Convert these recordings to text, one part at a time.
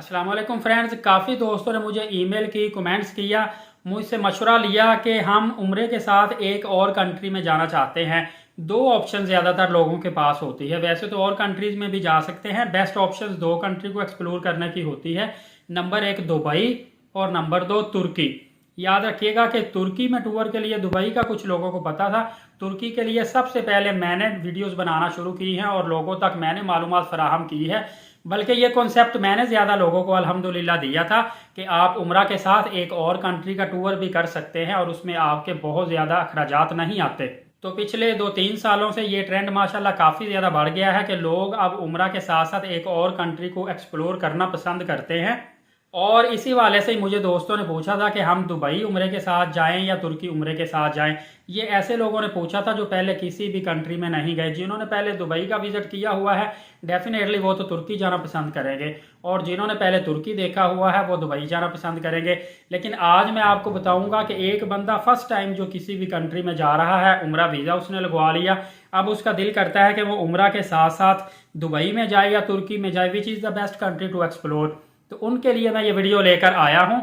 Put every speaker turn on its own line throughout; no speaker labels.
अस्सलाम वालेकुम फ्रेंड्स, काफ़ी दोस्तों ने मुझे ईमेल की, कमेंट्स किया, मुझसे मशवरा लिया कि हम उम्रे के साथ एक और कंट्री में जाना चाहते हैं। दो ऑप्शन ज़्यादातर लोगों के पास होती है। वैसे तो और कंट्रीज़ में भी जा सकते हैं, बेस्ट ऑप्शन दो कंट्री को एक्सप्लोर करने की होती है। नंबर एक दुबई और नंबर दो तुर्की। याद रखिएगा कि तुर्की में टूर के लिए दुबई का कुछ लोगों को पता था। तुर्की के लिए सबसे पहले मैंने वीडियोस बनाना शुरू की हैं और लोगों तक मैंने मालूमात फराहम की है। बल्कि ये कॉन्सेप्ट मैंने ज़्यादा लोगों को अल्हम्दुलिल्लाह दिया था कि आप उम्रा के साथ एक और कंट्री का टूर भी कर सकते हैं और उसमें आपके बहुत ज़्यादा अखराजात नहीं आते। तो पिछले 2-3 सालों से ये ट्रेंड माशाल्लाह काफ़ी ज़्यादा बढ़ गया है कि लोग अब उम्रा के साथ साथ एक और कंट्री को एक्सप्लोर करना पसंद करते हैं। और इसी वाले से ही मुझे दोस्तों ने पूछा था कि हम दुबई उम्रे के साथ जाएं या तुर्की उम्रे के साथ जाएं। ये ऐसे लोगों ने पूछा था जो पहले किसी भी कंट्री में नहीं गए। जिन्होंने पहले दुबई का विजिट किया हुआ है डेफिनेटली वो तो तुर्की जाना पसंद करेंगे, और जिन्होंने पहले तुर्की देखा हुआ है वो दुबई जाना पसंद करेंगे। लेकिन आज मैं आपको बताऊंगा कि एक बंदा फर्स्ट टाइम जो किसी भी कंट्री में जा रहा है, उम्रा वीज़ा उसने लगवा लिया, अब उसका दिल करता है कि वो उम्रा के साथ साथ दुबई में जाए या तुर्की में जाए, which is the best country to explore. तो उनके लिए मैं ये वीडियो लेकर आया हूँ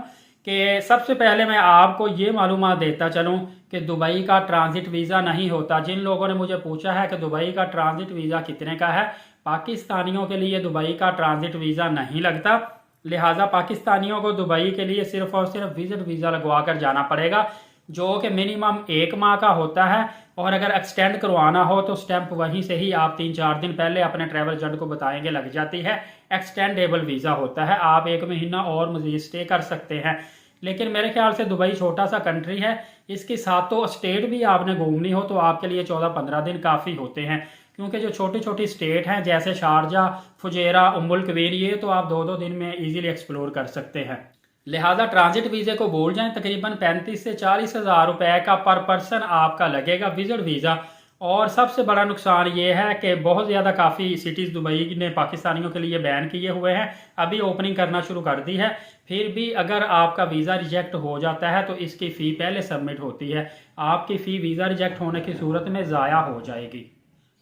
कि सबसे पहले मैं आपको ये मालूमात देता चलूँ कि दुबई का ट्रांजिट वीज़ा नहीं होता। जिन लोगों ने मुझे पूछा है कि दुबई का ट्रांजिट वीज़ा कितने का है, पाकिस्तानियों के लिए दुबई का ट्रांजिट वीज़ा नहीं लगता। लिहाजा पाकिस्तानियों को दुबई के लिए सिर्फ और सिर्फ विजिट वीज़ा लगवा कर जाना पड़ेगा, जो कि मिनिमम 1 माह का होता है। और अगर एक्सटेंड करवाना हो तो स्टैंप वहीं से ही आप 3-4 दिन पहले अपने ट्रैवल एजेंट को बताएंगे लग जाती है। एक्सटेंडेबल वीज़ा होता है, आप 1 महीना और मजीद स्टे कर सकते हैं। लेकिन मेरे ख्याल से दुबई छोटा सा कंट्री है, इसकी सातों स्टेट भी आपने घूमनी हो तो आपके लिए 14-15 दिन काफ़ी होते हैं। क्योंकि जो छोटी छोटी स्टेट हैं जैसे शारजा, फुजेरा, उम्मुल क्वीन, ये तो आप 2-2 दिन में इजीली एक्सप्लोर कर सकते हैं। लिहाजा ट्रांजिट वीज़े को बोल जाएं, तकरीबन 35 से 40 हज़ार रुपए का पर पर्सन आपका लगेगा विजिट वीज़ा। और सबसे बड़ा नुकसान ये है कि बहुत ज़्यादा काफ़ी सिटीज़ दुबई ने पाकिस्तानियों के लिए बैन किए हुए हैं, अभी ओपनिंग करना शुरू कर दी है। फिर भी अगर आपका वीज़ा रिजेक्ट हो जाता है तो इसकी फ़ी पहले सबमिट होती है, आपकी फ़ी वीज़ा रिजेक्ट होने की सूरत में ज़ाया हो जाएगी।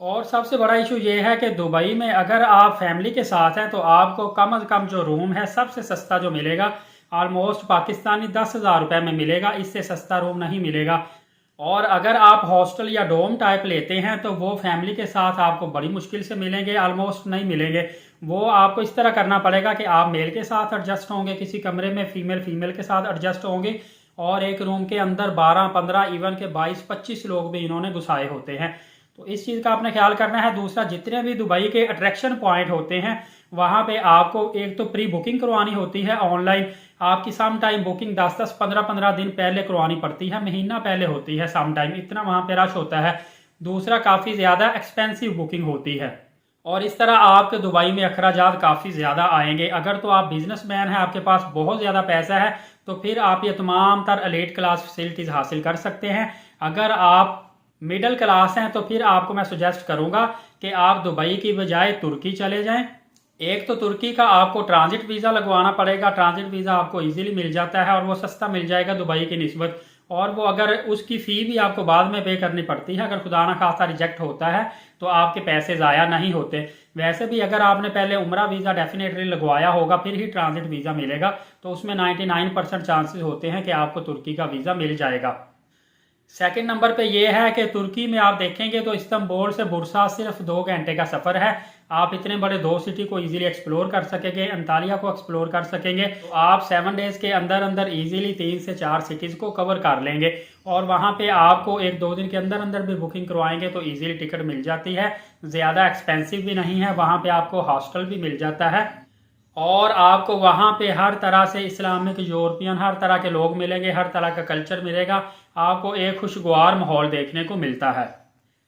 और सबसे बड़ा इशू ये है कि दुबई में अगर आप फैमिली के साथ हैं तो आपको कम अज़ कम जो रूम है सबसे सस्ता जो मिलेगा ऑलमोस्ट पाकिस्तानी 10,000 रुपये में मिलेगा, इससे सस्ता रूम नहीं मिलेगा। और अगर आप हॉस्टल या डोम टाइप लेते हैं तो वो फैमिली के साथ आपको बड़ी मुश्किल से मिलेंगे, ऑलमोस्ट नहीं मिलेंगे। वो आपको इस तरह करना पड़ेगा कि आप मेल के साथ एडजस्ट होंगे किसी कमरे में, फीमेल के साथ एडजस्ट होंगे, और एक रूम के अंदर 12-15 इवन के 22-25 लोग भी इन्होंने घुसाए होते हैं। तो इस चीज़ का आपने ख्याल करना है। दूसरा, जितने भी दुबई के अट्रैक्शन पॉइंट होते हैं वहाँ पे आपको एक तो प्री बुकिंग करवानी होती है ऑनलाइन। आपकी सम टाइम बुकिंग 10-10, 15-15 दिन पहले करवानी पड़ती है, महीना पहले होती है सम टाइम, इतना वहाँ पे रश होता है। दूसरा, काफ़ी ज़्यादा एक्सपेंसिव बुकिंग होती है और इस तरह आपके दुबई में अखराजात काफ़ी ज़्यादा आएंगे। अगर तो आप बिजनेसमैन हैं, आपके पास बहुत ज़्यादा पैसा है, तो फिर आप ये तमाम तर एलीट क्लास फैसिलिटीज़ हासिल कर सकते हैं। अगर आप मिडिल क्लास हैं तो फिर आपको मैं सुजेस्ट करूँगा कि आप दुबई की बजाय तुर्की चले जाएँ। एक तो तुर्की का आपको ट्रांजिट वीज़ा लगवाना पड़ेगा, ट्रांजिट वीज़ा आपको इजीली मिल जाता है और वो सस्ता मिल जाएगा दुबई की निस्बत। और वो अगर उसकी फ़ी भी आपको बाद में पे करनी पड़ती है, अगर खुदा ना खासा रिजेक्ट होता है तो आपके पैसे ज़ाया नहीं होते। वैसे भी अगर आपने पहले उम्रा वीज़ा डेफिनेटली लगवाया होगा फिर ही ट्रांजिट वीज़ा मिलेगा, तो उसमें 99% चांसेस होते हैं कि आपको तुर्की का वीज़ा मिल जाएगा। सेकंड नंबर पे ये है कि तुर्की में आप देखेंगे तो इस्तांबुल से बुर्सा सिर्फ 2 घंटे का सफ़र है। आप इतने बड़े 2 सिटी को इजीली एक्सप्लोर कर सकेंगे, अंतालिया को एक्सप्लोर कर सकेंगे। तो आप 7 डेज़ के अंदर अंदर इजीली 3 से 4 सिटीज़ को कवर कर लेंगे। और वहाँ पे आपको 1-2 दिन के अंदर अंदर भी बुकिंग करवाएंगे तो इजीली टिकट मिल जाती है, ज़्यादा एक्सपेंसिव भी नहीं है। वहाँ पे आपको हॉस्टल भी मिल जाता है और आपको वहाँ पे हर तरह से इस्लामिक, यूरोपियन, हर तरह के लोग मिलेंगे, हर तरह का कल्चर मिलेगा। आपको एक खुशगवार माहौल देखने को मिलता है।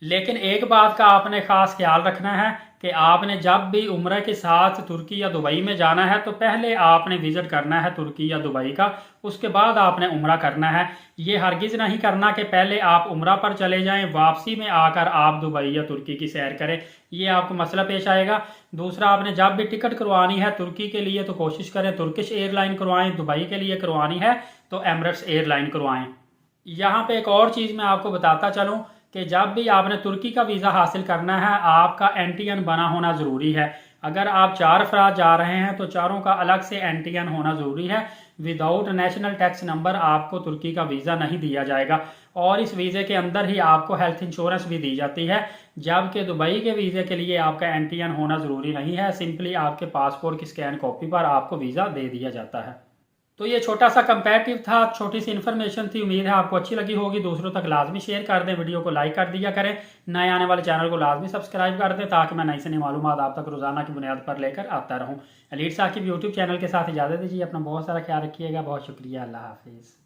लेकिन एक बात का आपने खास ख्याल रखना है कि आपने जब भी उम्र के साथ तुर्की या दुबई में जाना है तो पहले आपने विजिट करना है तुर्की या दुबई का, उसके बाद आपने उम्रा करना है। ये हरगिज़ नहीं करना कि पहले आप उम्रा पर चले जाएं, वापसी में आकर आप दुबई या तुर्की की सैर करें, ये आपको मसला पेश आएगा। दूसरा, आपने जब भी टिकट करवानी है तुर्की के लिए तो कोशिश करें तुर्किश एयरलाइन करवाएं, दुबई के लिए करवानी है तो एमरेट्स एयरलाइन करवाएं। यहाँ पे एक और चीज़ मैं आपको बताता चलूँ कि जब भी आपने तुर्की का वीज़ा हासिल करना है आपका एनटीएन बना होना ज़रूरी है। अगर आप 4 अफराद जा रहे हैं तो चारों का अलग से एनटीएन होना ज़रूरी है। विदाउट नेशनल टैक्स नंबर आपको तुर्की का वीज़ा नहीं दिया जाएगा और इस वीज़े के अंदर ही आपको हेल्थ इंश्योरेंस भी दी जाती है, जबकि दुबई के वीज़े के लिए आपका एनटीएन होना ज़रूरी नहीं है। सिंपली आपके पासपोर्ट की स्कैन कॉपी पर आपको वीज़ा दे दिया जाता है। तो ये छोटा सा कंपैरेटिव था, छोटी सी इन्फॉर्मेशन थी। उम्मीद है आपको अच्छी लगी होगी। दूसरों तक लाजमी शेयर कर दें, वीडियो को लाइक कर दिया करें, नए आने वाले चैनल को लाजमी सब्सक्राइब कर दें ताकि मैं नई से नई मालूमात आप तक रोजाना की बुनियाद पर लेकर आता रहूं। एलीट साकिब यूट्यूब चैनल के साथ इजाज़त दीजिए। अपना बहुत सारा ख्याल रखिएगा। बहुत शुक्रिया। अल्लाह हाफिज़।